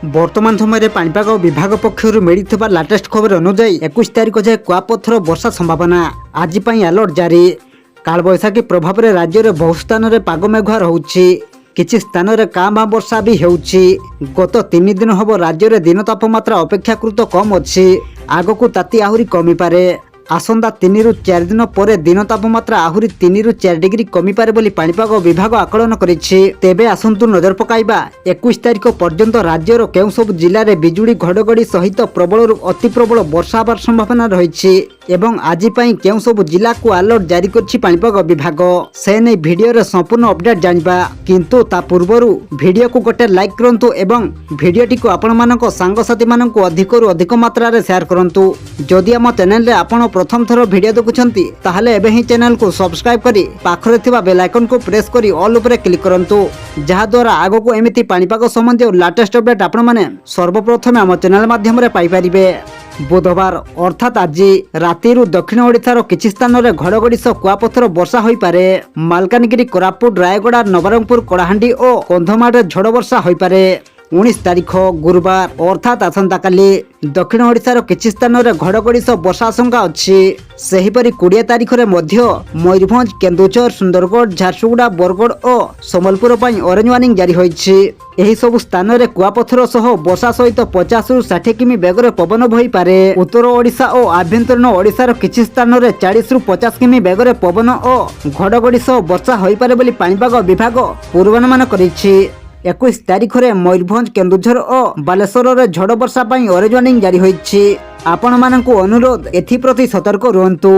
बर्तमान समय पाणीपाग विभाग पक्षर मिलता लाटेस्ट खबर अनुजाई 21 तारिख जाए कुआपथर वर्षा संभावना आज अलर्ट जारी। कालबैशाखी प्रभाव में राज्य में बहु स्थान में पाग मेघुआ रोचे, किछि स्थान में काँ भाँ वर्षा भी होउछि। गत 3 दिन हम राज्य में दिन तापमात्रा अपेक्षाकृत कम अच्छी, आगक ताती आहरी कमी पारे। आसंता 3 ରୁ 4 दिन पर दिन तापमात्रा आहरी 3 ରୁ 4 डिग्री कमी पारे बोली पाणीपाग विभाग आकलन करिछि। तेबे आसंतु नजर पकाइबा 21 तारिख पर्यंत राज्यर केउं सब जिल्ला रे बिजुली घड़घड़ी सहित प्रबल अति प्रबल वर्षा होबार संभावना रहिछि एवं आज पई केउं सब जिल्ला को अलर्ट जारी करछि पाणीपाग विभाग। से नै भिडियो रे संपूर्ण अपडेट जानिबा, किंतु ता पूर्वरु भिडियो को गोटे लाइक करंतु एवं भिडियोटी को आपण मानक सांगसाथी मानक अधिकरु अधिक मात्रा रे शेयर करंतु। जदि हम चैनल रे आपण प्रथम थर वीडियो देखुछंती ताहले एबे ही चैनल को सब्सक्राइब करी पाखरे थिबा बेल आइकन को प्रेस करी ऑल ऊपर क्लिक करंतु, जहा द्वारा आगो को एमिति पाणीपाग संबंधी लेटेस्ट अपडेट आपण माने सर्वप्रथम हम चैनल माध्यम रे पाई परिबे। बुधवार अर्थात आज राति दक्षिण ओडिशार किछि स्थान में घड़घड़ी सह कुआपथर वर्षा होई पारे। मालकानगिरी, कोरापुट, रायगड़ा, नवरंगपुर, कलाहांडी और कंधमाल झड़ वर्षा होई पारे। 19 तारिख गुरुवार अर्थात आसंता काली दक्षिण ओडिशार किछि स्थान में घड़घड़ी सह वर्षा आशंका अच्छी। सेहीपरि 20 तारिख रे मध्य मयूरभंज, केन्दुझर, सुंदरगढ़, झारसुगुड़ा, बरगढ़ और संबलपुर पई ऑरेंज वार्निंग जारी होईछि। एही सब स्थान में कुआपथर सह वर्षा सहित 50 ରୁ 60 किमी बेगर पवन बही पारे। उत्तर ओडिशा और आभ्यंतरीण ओडिशार किछि स्थान में 40 ରୁ 50 किमी बेगर पवन और घड़घड़ी सह वर्षा होई पारे बोली पाणीपाग विभाग पूर्वानुमान करिछि। 21 तारिख रे मयूरभंज, केन्दुझर और बालेश्वर रे झड़ वर्षा पई ऑरेंज वार्निंग जारी होईछि। आपण मानकु अनुरोध एथि प्रति सतर्क रुहंतु।